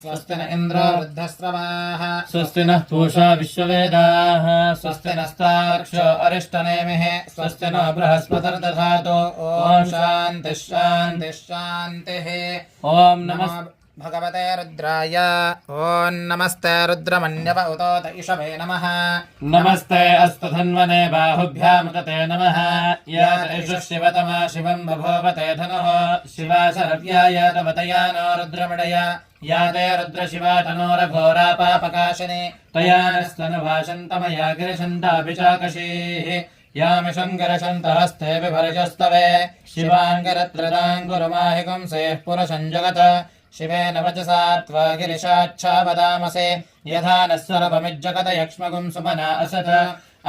स्वस्ति न इन्द्रो वृद्धस्रवाः स्वस्ति नः पूषा विश्ववेदाः स्वस्ति नस्तार्क्ष्यो अरिष्टनेमिः स्वस्ति नो बृहस्पतिर्दधातु ॐ शान्तिः शान्तिः शान्तिः ॐ नमः भगवते रुद्राय ॐ नमस्ते रुद्रमन्यव उतोत इषवे नमः नमस्ते अस्तु धन्वने बाहुभ्यामुदते नमः यातेषु शिवतमा शिवम् बभूवते धनुः शिवा शरव्याय तवतया नो रुद्रमणय याते रुद्रशिवा तनोरघोरा पापकाशिनी तया नस्तनुभाषन्तमया गिरिशन्ताभिचाकशीः यामिषङ्गरशन्तहस्ते विभर्जस्तवे शिवाङ्गरत्रदाङ्गुरुमाहिगुंसेः पुरुषञ्जगत शिवेन वचसा त्वा गिरिशाच्छा वदामसे यथा नः सर्वमिज्जगत यक्ष्मगुं सुमना असथ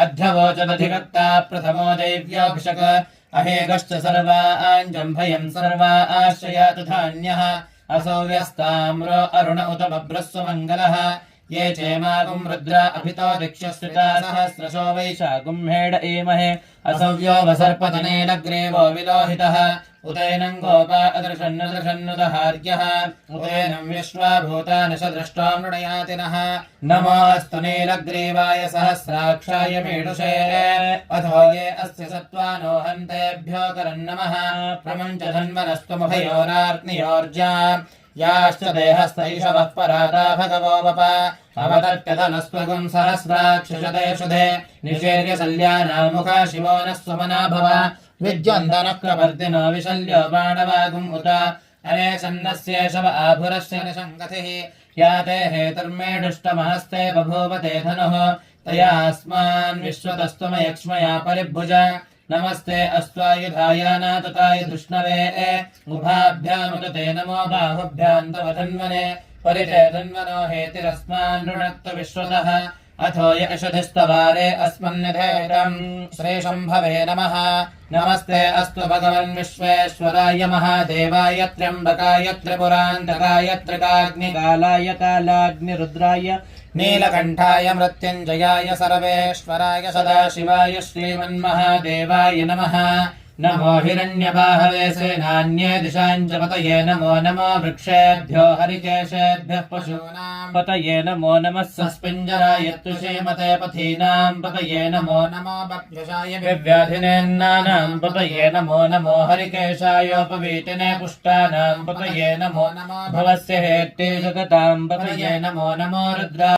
अध्यवोचदधिगत्ता प्रथमो दैव्योऽभिषक अहेगश्च सर्वा आञ्जम्भयम् सर्वा आश्रयातु धान्यः असौ व्यस्ताम्रो अरुण उत बभ्रस्व मङ्गलः ये चेमागुम् रुद्रा अभितो दिक्ष्यस्विता सहस्रशो वैशागुम् हेड ईमहे असव्यो वसर्पतनेनग्रेवो विलोहितः उतैनम् गोपा अदृशन्नदृशन्नुदहार्यः उतैनम् विश्वा भूतानि स दृष्ट्वा मृडयातिनः नमोऽस्तु नीलग्रीवाय सहस्राक्षाय मीडुषे अथो ये अस्य सत्त्वानो हन्तेभ्यो करन्नमः प्रमुञ्च धन्वनस्त्वमभयोरार्नियोर्जा याश्च देहस्तैषवः पराता भगवो वप अवतत्यतनस्त्वगुम् सहस्राक्षुषते निषेर्य सल्यानामुखा शिवो नः स्वमना भव विद्यन्दनक्रवर्तिनो विशल्यो बाणवागुम् उत अनेशन्नस्येषव आभुरस्य निशङ्गतिः याते हेतुर्मेढुष्टमहस्ते बभूवते धनुः तया अस्मान् विश्वतस्त्वमयक्ष्मया परिभुज नमस्ते अस्त्वायुधायानातताय धृष्णवे उभाभ्यामुदते नमो बाहुभ्याम् तव धन्वने परिते धन्वनो हेतिरस्मान् ऋणक्तु विश्वतः अथो यशधिस्तवारे अस्मन्निधेयम् श्रीशम्भवे नमः नमस्ते अस्तु भगवन् विश्वेश्वराय महादेवाय त्र्यम्बकाय त्रिपुरान्तकाय त्रिकाग्निकालाय कालाग्निरुद्राय नीलकण्ठाय मृत्युञ्जयाय सर्वेश्वराय सदाशिवाय श्रीमन्महादेवाय नमः नमो हिरण्यबाहवे सेनान्ये दिशाञ्च पतये नमो नमो वृक्षेभ्यो हरिकेशेभ्यः पशूनाम् पतये नमो नमः सस्पिञ्जराय तुषेमते पथीनाम् पतये नमो नमो बभ्यशाय विव्याधिनेन्नानाम् पतये नमो नमो हरिकेशायोपवीतिने पुष्टानाम् पतये नमो नमो भवस्य हेत्ते जगताम् पतये नमो नमो रुद्रा